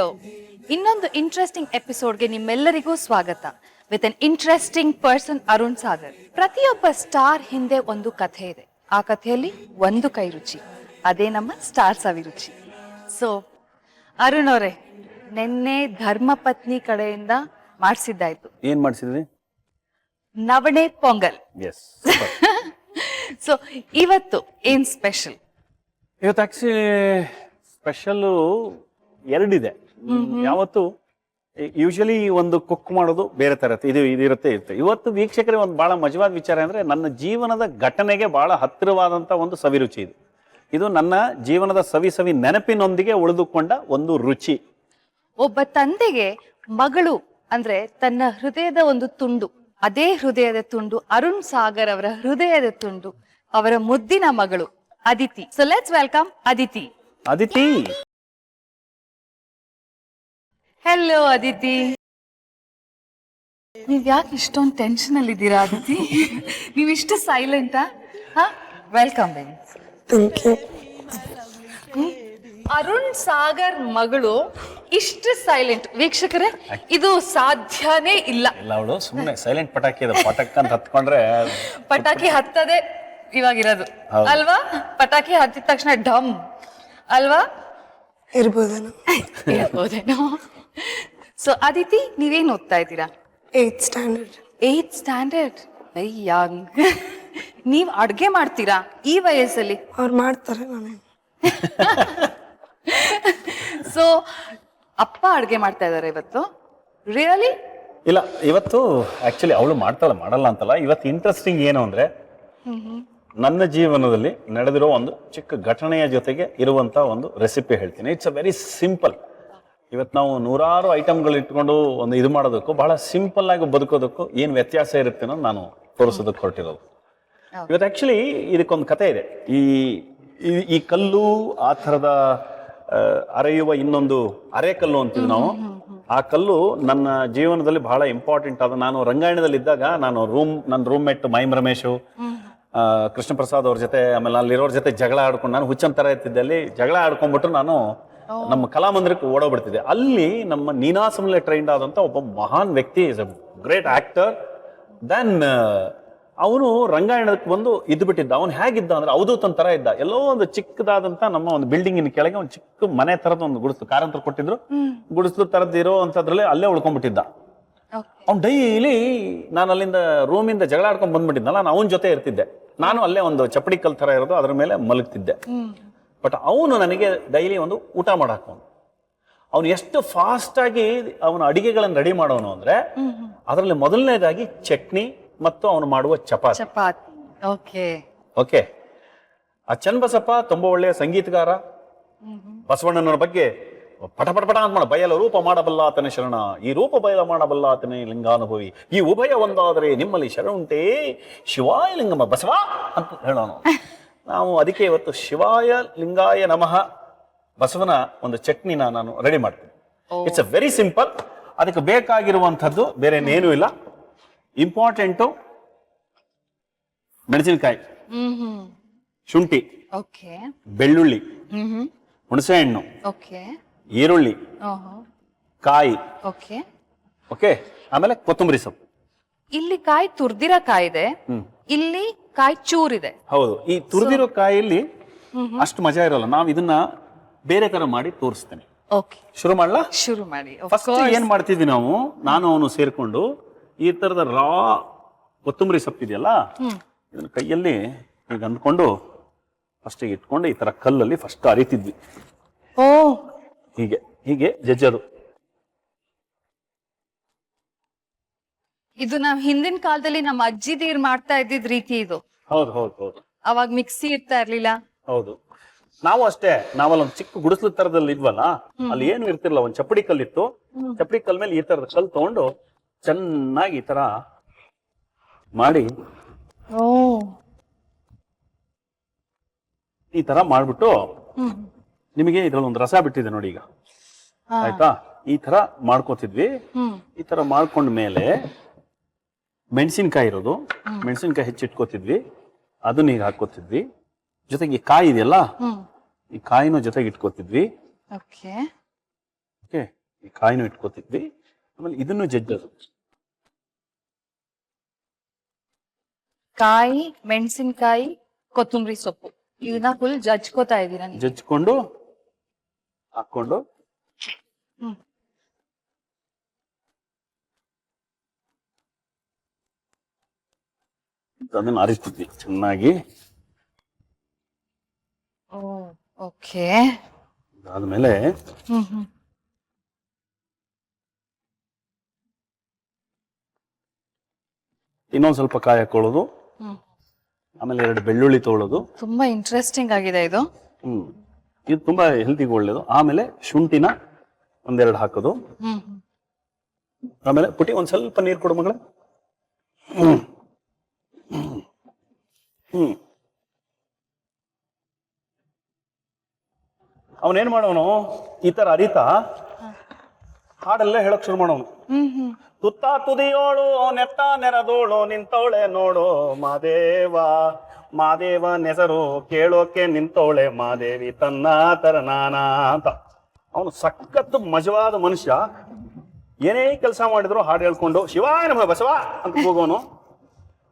Hello ಇನ್ನೊಂದು interesting ಎಪಿಸೋಡ್ಗೆ ನಿಮ್ಮೆಲ್ಲರಿಗೂ ಸ್ವಾಗತ with an interesting person Arun Sagar. ಪ್ರತಿಯೊಬ್ಬ ಸ್ಟಾರ್ ಹಿಂದೆ ಒಂದು ಕಥೆ ಇದೆ. ಆ ಕಥೆಯಲ್ಲಿ ಒಂದು ಕೈ ರುಚಿ, ಅದೇ ನಮ್ಮ ಸ್ಟಾರ್ ಸವಿರುಚಿ. ಸೊ ಅರುಣ್ ಅವರೇ, ನಿನ್ನೆ ಧರ್ಮಪತ್ನಿ ಕಡೆಯಿಂದ ಮಾಡಿಸಿದ್ದಾಯ್ತು. ಏನ್ ಮಾಡಿಸಿದ್ರಿ? ನವಣೆ ಪೊಂಗಲ್. ಸೊ ಇವತ್ತು ಏನ್ ಸ್ಪೆಷಲ್? ಇವತ್ತು ಆಕ್ಚುಲಿ ಸ್ಪೆಷಲ್ ಎರಡಿದೆ. ಯಾವತ್ತು ಯೂಶಲಿ ಒಂದು ಕುಕ್ ಮಾಡೋದು ಬೇರೆ ತರ ಇರುತ್ತೆ. ಇವತ್ತು ವೀಕ್ಷಕರಿಗೆ ಒಂದು ಬಹಳ ಮಜವಾದ ವಿಚಾರ ಅಂದ್ರೆ ನನ್ನ ಜೀವನದ ಘಟನೆಗೆ ಬಹಳ ಹತ್ತಿರವಾದಂತ ಒಂದು ಸವಿರುಚಿ ಇದು ನನ್ನ ಜೀವನದ ಸವಿ ನೆನಪಿನೊಂದಿಗೆ ಉಳಿದುಕೊಂಡ ಒಂದು ರುಚಿ. ಒಬ್ಬ ತಂದೆಗೆ ಮಗಳು ಅಂದ್ರೆ ತನ್ನ ಹೃದಯದ ಒಂದು ತುಂಡು, ಅದೇ ಹೃದಯದ ತುಂಡು ಅರುಣ್ ಸಾಗರ್ ಅವರ ಹೃದಯದ ತುಂಡು, ಅವರ ಮುದ್ದಿನ ಮಗಳು Aditi. So let's welcome Aditi. Aditi, hello Aditi. ನೀವ್ ಯಾಕೆ ಇಷ್ಟೊಂದು ಟೆನ್ಷನ್ ಅಲ್ಲಿ ಇದ್ದೀರಾ ಅದಿತಿ? ನೀವ್ ಇಷ್ಟು ಸೈಲೆಂಟಾ? ವೆಲ್ಕಮ್ ಬೆನ್. ಅರುಣ್ ಸಾಗರ್ ಮಗಳು ಇಷ್ಟು ಸೈಲೆಂಟ್. ವೀಕ್ಷಕರೇ, ಇದು ಸಾಧ್ಯನೇ ಇಲ್ಲ. ಅವಳು ಸುಮ್ಮನೆ ಸೈಲೆಂಟ್ ಪಟಾಕಿ ಪಟಕ್ ಅಂತ ಹತ್ಕೊಂಡ್ರೆ ಪಟಾಕಿ ಹತ್ತದೇ ಇವಾಗಿರೋದು ಅಲ್ವಾ? ಪಟಾಕಿ ಹತ್ತಿದ ತಕ್ಷಣ ಡಮ್ ಅಲ್ವಾ? ಇರ್ಬೋದೇನೋ. ಸೊ ಅದಿತಿ, ನೀವೇನ್ ಓದ್ತಾ ಇದ್ದೀರಾ? 8th standard. 8th standard. Very Young. ನೀವ್ ಅಡ್ಗೆ ಮಾಡ್ತೀರಾ ಈ ವಯಸ್ಸಲ್ಲಿ? ಅವ್ರು ಮಾಡ್ತಾರೆ, ನಾನೇ. ಸೊ ಅಪ್ಪ ಅಡ್ಗೆ ಮಾಡ್ತಾ ಇದಾರೆ ಇವತ್ತು? ರಿಯಲಿ? ಇಲ್ಲ, ಇವತ್ತು ಆಕ್ಚುಲಿ ಅವಳು ಮಾಡಲ್ಲ ಅಂತಲ್ಲ. ಇವತ್ತು ಇಂಟ್ರೆಸ್ಟಿಂಗ್ ಏನು ಅಂದ್ರೆ, ನನ್ನ ಜೀವನದಲ್ಲಿ ನಡೆದಿರೋ ಒಂದು ಚಿಕ್ಕ ಘಟನೆಯ ಜೊತೆಗೆ ಇರುವಂತ ಒಂದು ರೆಸಿಪಿ ಹೇಳ್ತೀನಿ. It's a very simple. ಇವತ್ತು ನಾವು ನೂರಾರು ಐಟಮ್ಗಳು ಇಟ್ಕೊಂಡು ಒಂದು ಇದು ಮಾಡೋದಕ್ಕೂ ಬಹಳ ಸಿಂಪಲ್ ಆಗಿ ಬದುಕೋದಕ್ಕೂ ಏನು ವ್ಯತ್ಯಾಸ ಇರುತ್ತೆ ಅನ್ನೋದು ನಾನು ತೋರಿಸೋದಕ್ಕೆ ಹೊರಟಿರೋದು. ಇವತ್ತು ಆಕ್ಚುಲಿ ಇದಕ್ಕೊಂದು ಕತೆ ಇದೆ. ಈ ಕಲ್ಲು, ಆ ಥರದ ಅರೆಯುವ ಇನ್ನೊಂದು ಅರೆಕಲ್ಲು ಅಂತೀವಿ ನಾವು. ಆ ಕಲ್ಲು ನನ್ನ ಜೀವನದಲ್ಲಿ ಬಹಳ ಇಂಪಾರ್ಟೆಂಟ್ ಆದ. ನಾನು ರಂಗಾಯಣದಲ್ಲಿ ಇದ್ದಾಗ ನನ್ನ ರೂಮ್ಮೇಟ್ ಮೈಮ್ ರಮೇಶು, ಕೃಷ್ಣ ಪ್ರಸಾದ್ ಅವ್ರ ಜೊತೆ, ಆಮೇಲೆ ಅಲ್ಲಿರೋರ ಜೊತೆ ಜಗಳ ಆಡ್ಕೊಂಡು, ನಾನು ಹುಚ್ಚನ್ ತರ ಇರ್ತಿದ್ದೆ. ಅಲ್ಲಿ ಜಗಳ ಆಡ್ಕೊಂಡ್ಬಿಟ್ಟು ನಾನು ನಮ್ಮ ಕಲಾಮಂದಿರಕ್ಕೆ ಓಡೋಗ್ಬಿಡ್ತಿದ್ದೆ. ಅಲ್ಲಿ ನಮ್ಮ ನೀನಾಸಂಲೆ ಟ್ರೈನ್ಡ್ ಆದಂತ ಒಬ್ಬ ಮಹಾನ್ ವ್ಯಕ್ತಿ, is a great actor. Then ಅವನು ರಂಗಾಯಣಕ್ಕೆ ಬಂದು ಇದ್ಬಿಟ್ಟಿದ್ದ. ಅವನು ಹೇಗಿದ್ದ ಅಂದ್ರೆ ಅವಧೂತನ್ ತರ ಇದ್ದ. ಎಲ್ಲೋ ಒಂದು ಚಿಕ್ಕದಾದಂತ ನಮ್ಮ ಒಂದು ಬಿಲ್ಡಿಂಗಿನ ಕೆಳಗೆ ಒಂದು ಚಿಕ್ಕ ಮನೆ ತರದ ಒಂದು ಗುಡಿಸ್ಲು, ಕಾರಂತರ ಕೊಟ್ಟಿದ್ರು, ಗುಡಿಸ್ಲು ತರದ್ ಇರೋ ಅಂತದ್ರಲ್ಲೇ ಅಲ್ಲೇ ಉಳ್ಕೊಂಡ್ಬಿಟ್ಟಿದ್ದ. ಅವ್ನು ಡೈಲಿ ನಾನು ಅಲ್ಲಿಂದ ರೂಮಿಂದ ಜಗಳ ಆಡ್ಕೊಂಡ್ ಬಂದ್ಬಿಟ್ಟಿದ್ನಲ್ಲ, ನಾನು ಅವನ ಜೊತೆ ಇರ್ತಿದ್ದೆ. ನಾನು ಅಲ್ಲೇ ಒಂದು ಚಪ್ಪಡಿ ಕಲ್ ತರ ಇರೋದು, ಅದ್ರ ಮೇಲೆ ಮಲಗ್ತಿದ್ದೆ. ಬಟ್ ಅವನು ನನಗೆ ಡೈಲಿ ಒಂದು ಊಟ ಮಾಡಾಕೋನು. ಅವನು ಎಷ್ಟು ಫಾಸ್ಟ್ ಆಗಿ ಅವನ ಅಡಿಗೆಗಳನ್ನು ರೆಡಿ ಮಾಡೋನು ಅಂದ್ರೆ, ಅದರಲ್ಲಿ ಮೊದಲನೇದಾಗಿ ಚಟ್ನಿ ಮತ್ತು ಅವನು ಮಾಡುವ ಚಪಾತಿ. ಓಕೆ. ಆ ಚನ್ನಬಸಪ್ಪ ತುಂಬಾ ಒಳ್ಳೆಯ ಸಂಗೀತಗಾರ. ಬಸವಣ್ಣನವರ ಬಗ್ಗೆ ಪಟ ಅಂತ ಮಾಡ, ಬಯಲ ರೂಪ ಮಾಡಬಲ್ಲ ಆತನೇ ಶರಣ, ಈ ರೂಪ ಬಯಲ ಮಾಡಬಲ್ಲ ಆತನೇ ಲಿಂಗಾನುಭವಿ, ಈ ಉಭಯ ಒಂದಾದರೆ ನಿಮ್ಮಲ್ಲಿ ಶರಣುಂಟೇ, ಶಿವಾಯ ಲಿಂಗಮ ಬಸವ ಅಂತ ಹೇಳೋನು. ನಾವು ಅದಕ್ಕೆ ಇವತ್ತು ಶಿವಾಯ ಲಿಂಗಾಯ ನಮಃ ಬಸವನ ಒಂದು ಚಟ್ನಿನ ನಾನು ರೆಡಿ ಮಾಡ್ತೀನಿ. It's a very simple. ಅದಕ್ಕೆ ಬೇಕಾಗಿರುವಂಥದ್ದು ಬೇರೆ ಏನೂ ಇಲ್ಲ. ಇಂಪಾರ್ಟೆಂಟು ಮೆಣಸಿನಕಾಯಿ, ಶುಂಠಿ, ಬೆಳ್ಳುಳ್ಳಿ, ಹುಣಸೆ ಹಣ್ಣು, ಈರುಳ್ಳಿ, ಕಾಯಿ, ಓಕೆ, ಆಮೇಲೆ ಕೊತ್ತಂಬರಿ ಸೊಪ್ಪು. ಇಲ್ಲಿ ಕಾಯಿ ತುರ್ದಿರೋ ಕಾಯಿ ಇದೆ, ಇಲ್ಲಿ ಕಾಯಿ ಚೂರಿದೆ. ಹೌದು. ಈ ತುರಿದಿರೋ ಕಾಯಲ್ಲಿ ಅಷ್ಟು ಮಜಾ ಇರೋಲ್ಲ. ನಾವು ಇದನ್ನ ಬೇರೆ ತರ ಮಾಡಿ ತೋರಿಸ್ತೇನೆ. ಶುರು ಮಾಡ್ಲಾ? ಶುರು ಮಾಡಿ. ಫಸ್ಟ್ ಏನ್ ಮಾಡ್ತಿದ್ವಿ ನಾವು, ನಾನು ಅವನು ಸೇರ್ಕೊಂಡು ಈ ತರದ ರಾ ಕೊತ್ತಂಬರಿ ಸೊಪ್ಪಿದೆಯಲ್ಲ, ಇದನ್ನ ಕೈಯಲ್ಲಿ ಈಗ ಅಂದ್ಕೊಂಡು ಫಸ್ಟ್ ಇಟ್ಕೊಂಡು ಈ ತರ ಕಲ್ಲಲ್ಲಿ ಫಸ್ಟ್ ಅರಿತಿದ್ವಿ. ಹೀಗೆ ಜಜ್ಜೋದು. ಇದು ನಾವ್ ಹಿಂದಿನ ಕಾಲದಲ್ಲಿ ನಮ್ಮ ಅಜ್ಜಿದೀರ್ ಮಾಡ್ತಾ ಇದ್ದಿದ್ ರೀತಿ ಇದು. ಹೌದು. ಅವಾಗ ಮಿಕ್ಸಿ ಇರ್ತಾ ಇರ್ಲಿಲ್ಲ. ಹೌದು. ನಾವು ಅಷ್ಟೇ, ನಾವಲ್ಲೊಂದು ಚಿಕ್ಕ ಗುಡಿಸ್ಲು ತರದಲ್ಲಿ ಇದ್ವಲ್ಲ, ಅಲ್ಲಿ ಏನು ಇರ್ತಿರ್ಲಿಲ್ಲ, ಒಂದ್ ಚಪ್ಪಡಿ ಕಲ್ಲಿತ್ತು. ಚಪ್ಪಡಿ ಕಲ್ ಮೇಲೆ ಈ ತರದ ಕಲ್ ತಗೊಂಡು ಚೆನ್ನಾಗಿ ಈ ತರ ಮಾಡಿ, ಈ ತರ ಮಾಡ್ಬಿಟ್ಟು, ನಿಮಗೆ ಇದ್ರಲ್ಲಿ ಒಂದು ರಸ ಬಿಟ್ಟಿದೆ ನೋಡಿ ಈಗ, ಆಯ್ತಾ? ಈ ತರ ಮಾಡ್ಕೋತಿದ್ವಿ. ಈ ತರ ಮಾಡ್ಕೊಂಡ ಮೇಲೆ ಮೆಣಸಿನ್ಕಾಯಿ ಇರೋದು, ಮೆಣಸಿನ್ಕಾಯಿ ಹೆಚ್ಚಿಟ್ಕೋತಿದ್ವಿ, ಅದನ್ನ ಈಗ ಹಾಕೋತಿದ್ವಿ. ಜೊತೆಗೆ ಈ ಕಾಯಿ ಇದೆಯಲ್ಲ, ಈ ಕಾಯಿನ ಜೊತೆಗೆ ಇಟ್ಕೋತಿದ್ವಿ. ಓಕೆ. ಓಕೆ, ಈ ಕಾಯಿನೂ ಇಟ್ಕೋತಿದ್ವಿ. ಆಮೇಲೆ ಇದನ್ನು ಜಜ್ಜೋದು. ಕಾಯಿ, ಮೆಣಸಿನಕಾಯಿ, ಕೊತ್ತಂಬರಿ ಸೊಪ್ಪು ಇದನ್ನ ಫುಲ್ ಜಜ್ಕೋತಾ ಇದ್ದೀರಾ ನೀವು? ಜಜ್ಕೊಂಡು ಹಾಕೊಂಡು ಹ್ಮ್. ಅದನ್ನ ಅರಿಸ್ತಿದ್ವಿ ಚೆನ್ನಾಗಿ. ಓ ಓಕೆ. ಅದಾದ್ಮೇಲೆ ಹ್ಮ್. ಇನ್ನೊಂದ್ ಸ್ವಲ್ಪ ಕಾಯಿ ಹಾಕೊಳ್ಳೋದು. ಹ್ಮ್. ಆಮೇಲೆ 2 ಬೆಳ್ಳುಳ್ಳಿ ತೊಗೊಳ್ಳೋದು. ತುಂಬಾ ಇಂಟ್ರೆಸ್ಟಿಂಗ್ ಆಗಿದೆ ಇದು. ಇದು ತುಂಬಾ ಹೆಲ್ತಿಗೆ ಒಳ್ಳೇದು. ಆಮೇಲೆ ಶುಂಠಿನ 1-2 ಹಾಕೋದು. ಹ್ಮ್. ಆಮೇಲೆ ಪುಟಿ ಒಂದ್ ಸ್ವಲ್ಪ ನೀರು ಕೊಡು ಮಗಳ. ಅವನೇನ್ ಮಾಡೋನು, ಈ ತರ ಅರಿತಾ ಹಾಡೆಲ್ಲ ಹೇಳಕ್ ಶುರು ಮಾಡೋನು. ಹ್ಮ್. ತುತ್ತ ತುದಿಯೋಳು ನೆತ್ತ ನೆರದೋಳು ನಿಂತವಳೆ ನೋಡು ಮಾದೇವ, ಮಾದೇವ ನೆಸರು ಕೇಳೋಕೆ ನಿಂತವಳೆ ಮಾದೇವಿ ತನ್ನ ತರನಾನ ಅಂತ. ಅವನು ಸಖತ್ತು ಮಜವಾದ ಮನುಷ್ಯ. ಏನೇ ಕೆಲಸ ಮಾಡಿದ್ರು ಹಾಡು ಹೇಳ್ಕೊಂಡು ಶಿವಾಯ ನಮಃ ಬಸವ ಅಂತ ಹೋಗೋನು.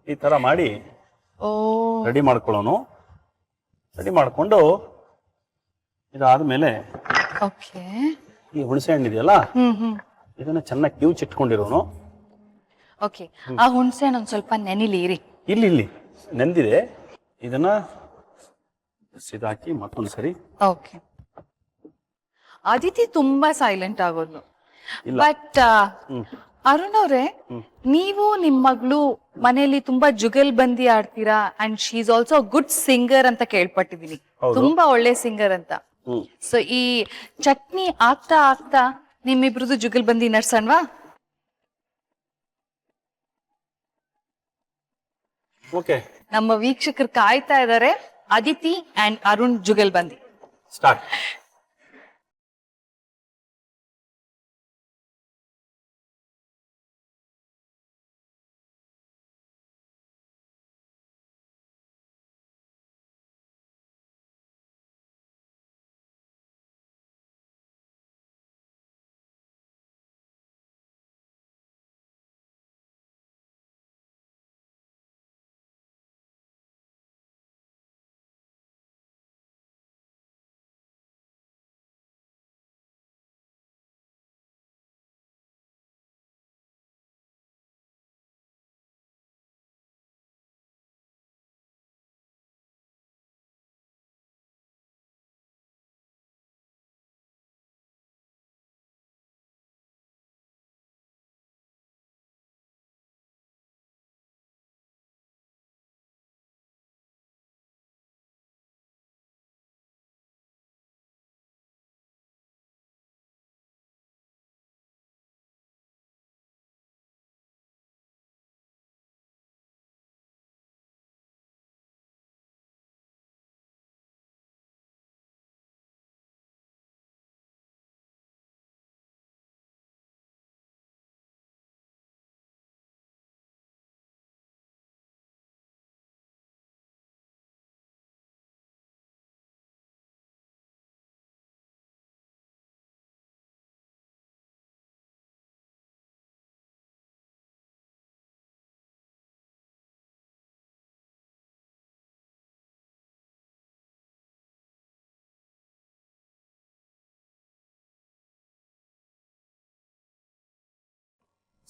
ಈ ತರ ಮಾಡಿ ಓ ರೆಡಿ ಮಾಡ್ಕೊಳ್ಳೋನು. ರೆಡಿ ಮಾಡ್ಕೊಂಡು ಇದಾದ್ಮೇಲೆ ಓಕೆ. ಈ ಹುಣಸೆ ಹಣ್ಣಿದೆಯಲ್ಲ, ಹ್ಮ್. ಇದನ್ನ ಚೆನ್ನಾಗಿ ಕಿವುಚಿಟ್ಕೊಂಡಿರೋನು. ಓಕೆ, ಆ ಹುಣಸೆ ಹಣ್ಣು ಒಂದ್ ಸ್ವಲ್ಪ ನೆನಿಲಿ ಇರಿ. ಇಲ್ಲಿ ನೆಂದಿದೆ. ಇದನ್ನ ಸಿದಾಕಿ ಮತ್ತೊಂದ್ಸರಿ. ಓಕೆ. ಅದಿತಿ ತುಂಬಾ ಸೈಲೆಂಟ್ ಆಗೋದು. ಇಲ್ಲ. ಬಟ್ ಅರುಣ್ ಅವ್ರೆ, ನೀವು ನಿಮ್ ಮಗಳು ಮನೆಯಲ್ಲಿ ತುಂಬಾ ಜುಗಲ್ಬಂದಿ ಆಡ್ತೀರಾ and she is also good singer ಅಂತ ಕೇಳ್ಪಟ್ಟಿದೀನಿ. ಹೌದು. ತುಂಬಾ ಒಳ್ಳೆ ಸಿಂಗರ್ ಅಂತ. ಸೊ ಈ ಚಟ್ನಿ ಆಗ್ತಾ ಆಗ್ತಾ ನಿಮ್ಮಿಬ್ರದ್ದು ಜುಗಲ್ಬಂದಿ ನಡ್ಸಣ್ವಾ? ಓಕೆ, ನಮ್ಮ ವೀಕ್ಷಕರು ಕಾಯ್ತಾ ಇದ್ದಾರೆ. Aditi and Arun jugalbandi start.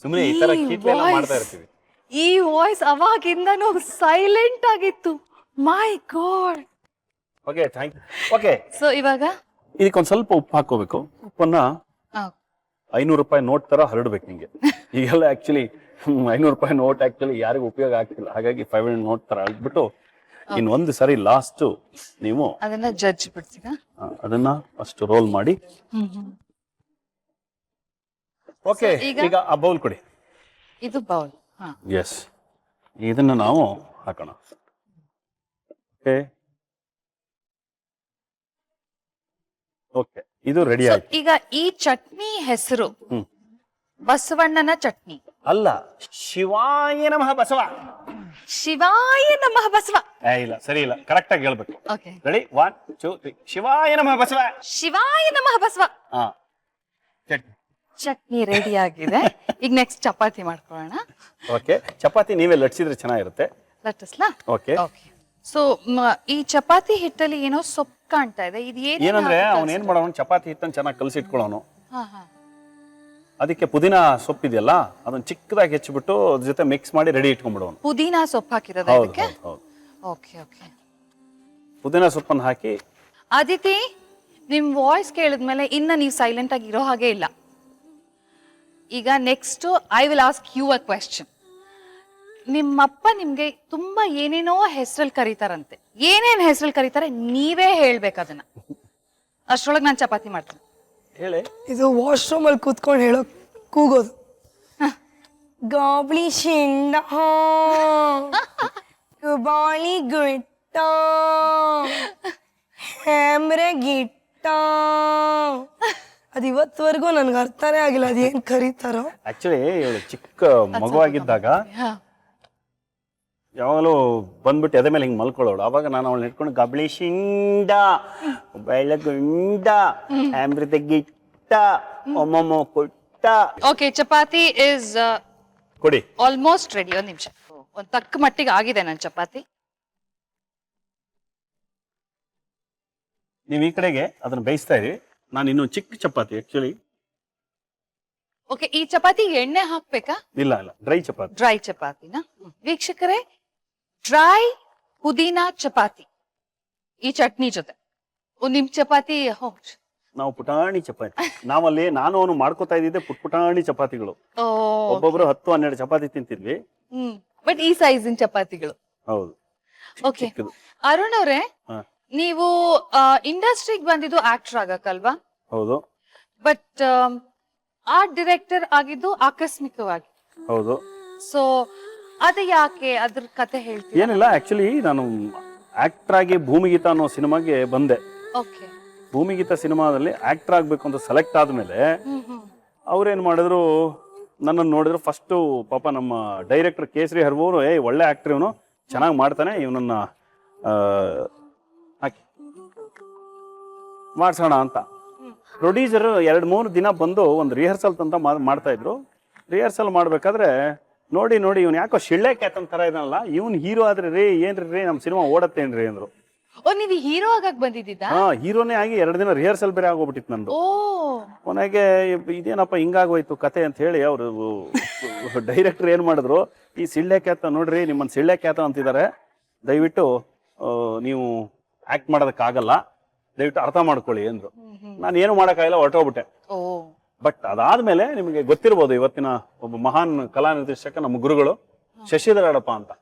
ಸುಮ್ಮನೆ ಈ ತರ ಕೀಟ್ಲೆಲ್ಲ ಮಾಡ್ತಾ ಇರ್ತೀವಿ. ಈ ವಾಯ್ಸ್ ಅವಾಗಿಂದನೂ ಸೈಲೆಂಟ್ ಆಗಿತ್ತು. My god. Okay, thank you. Okay, so ಇವಾಗ ಇದಕ್ಕೊಂದ್ ಸ್ವಲ್ಪ ಉಪ್ಪು ಹಾಕೋಬೇಕು. ಉಪ್ಪನ್ನ 500 ರೂಪಾಯಿ ನೋಟ್ ತರ ಹರಡ್ಬೇಕು ನಿಂಗೆ. ಈಗೆಲ್ಲ ಆಕ್ಚುಲಿ 500 ರೂಪಾಯಿ ನೋಟ್ ಆಕ್ಚುಲಿ ಯಾರಿಗೂ ಉಪಯೋಗ ಆಗ್ತಿಲ್ಲ. ಹಾಗಾಗಿ 500 ನೋಟ್ ತರ ಹರಡ್ಬಿಟ್ಟು ಇನ್ನೊಂದು ಸರಿ ಲಾಸ್ಟ್ ನೀವು ಅದನ್ನ ಜಡ್ಜ್ ಬಿಡ್ತೀರಾ? ಅದನ್ನ ಅಷ್ಟು ರೋಲ್ ಮಾಡಿ. ಓಕೆ, ಈಗ ಆ ಬೌಲ್ ಕೊಡಿ. ಇದು ಬೌಲ್. ಎಸ್, ಇದನ್ನ ನಾವು ಹಾಕೋಣ. ಓಕೆ ಓಕೆ, ಇದು ರೆಡಿ ಆಯ್ತು. ಈಗ ಈ ಚಟ್ನಿ ಹೆಸರು ಬಸವಣ್ಣನ ಚಟ್ನಿ ಅಲ್ಲ, ಶಿವಾಯ ನಮಃ ಬಸವ. ಶಿವಾಯ ನಮಃ ಬಸವ. ಇಲ್ಲ, ಸರಿ ಇಲ್ಲ, ಕರೆಕ್ಟ್ ಆಗಿ ಹೇಳ್ಬೇಕು. Okay, ready, 1 2 3. ಶಿವಾಯ ನಮಃ ಬಸವ. ಶಿವಾಯ ನಮಃ ಬಸವ. ಹಾ, ಚಟ್ನಿ. ಚಟ್ನಿ ರೆಡಿ ಆಗಿದೆ. ಈಗ ನೆಕ್ಸ್ಟ್ ಚಪಾತಿ ಮಾಡ್ಕೊಳ್ಳೋಣ. ಓಕೆ, ಚಪಾತಿ ನೀವೇ ಲಟ್ಸಿದ್ರೆ ಚೆನ್ನಾಗಿರುತ್ತೆ. ಲಟ್ಟಿಸ್ಲಾ? ಓಕೆ. ಓಕೆ. ಸೊ ಈ ಚಪಾತಿ ಹಿಟ್ಟಲ್ಲಿ ಏನೋ ಸೊಪ್ಪು ಕಾಣ್ತಾ ಇದೆ. ಇದು ಏನಂದ್ರೆ ಅವ್ನು ಏನ್ ಮಾಡೋನು, ಚಪಾತಿ ಹಿಟ್ಟನ್ನು ಚೆನ್ನಾಗಿ ಕಲಸಿಟ್ಕೊಳ್ಳೋನು. ಹಾ ಹಾ. ಅದಕ್ಕೆ ಪುದೀನ ಸೊಪ್ಪಿದೆಯಲ್ಲ ಅದನ್ನ ಚಿಕ್ಕದಾಗಿ ಹೆಚ್ಚಿಬಿಟ್ಟು ಅದ್ರ ಜೊತೆ ಮಿಕ್ಸ್ ಮಾಡಿ ರೆಡಿ ಇಟ್ಕೊಂಡ್ಬಿಡೋನು. ಪುದೀನ ಸೊಪ್ಪು ಹಾಕಿರೋದು ಹೌದು ಇದಕ್ಕೆ? ಹೌದು. Okay okay. ಪುದೀನ ಸೊಪ್ಪನ್ನು ಹಾಕಿ. ಅದಿತಿ, ನಿಮ್ ವಾಯ್ಸ್ ಕೇಳಿದ್ಮೇಲೆ ಇನ್ನ ನೀವು ಸೈಲೆಂಟ್ ಆಗಿ ಇರೋ ಹಾಗೆ ಇಲ್ಲ. ಈಗ next I will ask you a question. ನಿಮ್ಮಪ್ಪ ನಿಮ್ಗೆ ತುಂಬಾ ಏನೇನೋ ಹೆಸರಲ್ಲಿ ಕರೀತಾರಂತೆ. ಏನೇನ್ ಹೆಸರಲ್ಲಿ ಕರೀತಾರೆ ನೀವೇ ಹೇಳ್ಬೇಕು ಅದನ್ನ. ಅಷ್ಟ್ರೊಳಗೆ ನಾನು ಚಪಾತಿ ಮಾಡ್ತೀನಿ. ಹೇಳಿ. ಇದು ವಾಶ್ರೂಮ್ ಅಲ್ಲಿ ಕೂತ್ಕೊಂಡು ಹೇಳೋ ಕೂಗೋದು. ಗಾಬ್ಲಿ ಶಿಂಡ ಬಾಳಿ ಗಿಟ್ಟ ಹ್ಯಾಮ್ರೆ ಗಿಟ್ಟ. ಅದು ಇವತ್ತವರೆಗೂ ನನ್ಗೆ ಅರ್ಥನೇ ಆಗಿಲ್ಲ ಅದೇನ್ ಕರೀತಾರೋ. ಆಕ್ಚುಲಿ ಇವಳು ಚಿಕ್ಕ ಮಗುವಾಗಿದ್ದಾಗ ಯಾವಾಗಲೂ ಬಂದ್ಬಿಟ್ಟು ಎದೆ ಮೇಲೆ ಹಿಂಗೆ ಮಲ್ಕೊಳ್ಳೋಳು. ಅವಾಗ ನಾನು ಅವಳು ಇಟ್ಕೊಂಡು ಗಬ್ಳಿ ಶಿಂಡ ಬೆಳಗುಂಡ ಅಮೃತ ಗಿಟ್ಟ ಒಮ್ಮಮ್ಮ ಕೊಟ್ಟ. ಓಕೆ, ಚಪಾತಿ ಇಸ್ ಕೊಡಿ. Almost ready. ಒಂದ್ ನಿಮಿಷ, ಒಂದ್ ತಕ್ಕ ಮಟ್ಟಿಗೆ ಆಗಿದೆ ನನ್ನ ಚಪಾತಿ. ನೀವು ಈ ಕಡೆಗೆ ಅದನ್ನ ಬೇಯಿಸ್ತಾ ಇರಿ. ನಾನು ಇನ್ನೂ ಚಿಕ್ಕ ಚಪಾತಿ ಆಕ್ಚುಲಿ. ಓಕೆ, ಈ ಚಪಾತಿ ಎಣ್ಣೆ ಹಾಕ್ಬೇಕಾ? ಇಲ್ಲ ಇಲ್ಲ, ಡ್ರೈ ಚಪಾತಿ. ಡ್ರೈ ಚಪಾತಿನ? ವೀಕ್ಷಕರೇ, ಡ್ರೈ ಪುದೀನಾ ಚಪಾತಿ ಈ ಚಟ್ನಿ ಜೊತೆ. ನಿಮ್ ಚಪಾತಿ ನಾವು ಪುಟಾಣಿ ಚಪಾತಿ. ನಾನು ಅವನು ಮಾಡ್ಕೋತಾ ಇದ್ದಿದ್ದೆ ಪುಟಾಣಿ ಚಪಾತಿಗಳು. ಒಬ್ಬೊಬ್ರು 10-12 ಚಪಾತಿ ತಿಂತಿದ್ವಿ. ಬಟ್ ಈ ಸೈಜಿನ ಚಪಾತಿಗಳು. ಹೌದು. ಓಕೆ, ಅರುಣ್ ಅವ್ರೆ, ನೀವು ಇಂಡಸ್ಟ್ರಿಗೆ ಬಂದಿದ್ದು ಆಕ್ಟರ್ ಆಗಕ್ಕಲ್ವಾ? ಹೌದು. ಬಟ್ ಆರ್ಟ್ ಡೈರೆಕ್ಟರ್ ಆಗಿದ್ದು ಆಕಸ್ಮಿಕವಾಗಿ. ಹೌದು. ಸೊ ಅದು ಯಾಕೆ, ಅದ್ರ ಕತೆ ಹೇಳ್ತೀನಿ. ಏನಿಲ್ಲ, ಆಕ್ಚುಲಿ ನಾನು ಆಕ್ಟರ್ ಆಗಿ ಭೂಮಿಗೀತ ಅನ್ನೋ ಸಿನಿಮಾಗೆ ಬಂದೆ. ಓಕೆ. ಭೂಮಿಗೀತ ಸಿನಿಮಾದಲ್ಲಿ ಆಕ್ಟರ್ ಆಗ್ಬೇಕು ಅಂತ ಸೆಲೆಕ್ಟ್ ಆದ್ಮೇಲೆ ಅವ್ರೇನ್ ಮಾಡಿದ್ರು, ನನ್ನನ್ನು ನೋಡಿದ್ರು. ಫಸ್ಟ್ ಪಾಪ ನಮ್ಮ ಡೈರೆಕ್ಟರ್ ಕೇಸರಿ ಹರ್ವರು, ಒಳ್ಳೆ ಆಕ್ಟರ್ ಇವನು, ಚೆನ್ನಾಗಿ ಮಾಡ್ತಾನೆ, ಇವನನ್ನ ಮಾಡ್ಸೋಣ ಅಂತ. ಪ್ರೊಡ್ಯೂಸರ್ 2-3 ದಿನ ಬಂದು ಒಂದು ರಿಹರ್ಸಲ್ ಅಂತ ಮಾಡ್ತಾ ಇದ್ರು. ರಿಹರ್ಸಲ್ ಮಾಡ್ಬೇಕಾದ್ರೆ ನೋಡಿ ಇವ್ನು ಯಾಕೋ ಶಿಳ್ಳೆ ಕ್ಯಾತನ್ ತರ ಇದನ್ನಲ್ಲ, ಇವ್ನು ಹೀರೋ ಆದ್ರೆ ರೀ ಏನ್ರಿ ರೀ ನಮ್ಮ ಸಿನಿಮಾ ಓಡತ್ತೇನ್ರಿ ಅಂದ್ರು. ಓ, ನೀವು ಹೀರೋ ಆಗಕ್ ಬಂದಿದ್ದ? ಹಾ, ಹೀರೋನೇ ಆಗಿ 2 ದಿನ ರಿಹರ್ಸಲ್ ಬೇರೆ ಆಗೋಗ್ಬಿಟ್ಟಿತ್ತು ನಂದು. ಕೊನೆಗೆ ಇದೇನಪ್ಪ ಹಿಂಗಾಗೋಯ್ತು ಕತೆ ಅಂತ ಹೇಳಿ ಅವರು ಡೈರೆಕ್ಟರ್ ಏನ್ ಮಾಡಿದ್ರು, ಈ ಸಿಳ್ಳೆ ಕ್ಯಾತ ನೋಡ್ರಿ, ನಿಮ್ಮನ್ನ ಸಿಳ್ಳೆ ಕ್ಯಾತ ಅಂತಿದ್ದಾರೆ, ದಯವಿಟ್ಟು ನೀವು ಆಕ್ಟ್ ಮಾಡೋದಕ್ಕಾಗಲ್ಲ, ದಯವಿಟ್ಟು ಅರ್ಥ ಮಾಡ್ಕೊಳ್ಳಿ ಅಂದ್ರು. ನಾನು ಏನು ಮಾಡೋಕ್ಕಾಗಿಲ್ಲ, ಹೊರಟೋಗ್ಬಿಟ್ಟೆ. ಬಟ್ ಅದಾದ್ಮೇಲೆ ನಿಮಗೆ ಗೊತ್ತಿರ್ಬೋದು, ಇವತ್ತಿನ ಒಬ್ಬ ಮಹಾನ್ ಕಲಾ ನಿರ್ದೇಶಕ ನಮ್ಮ ಗುರುಗಳು ಶಶಿಧರ್ ಅಡಪ ಅಂತ.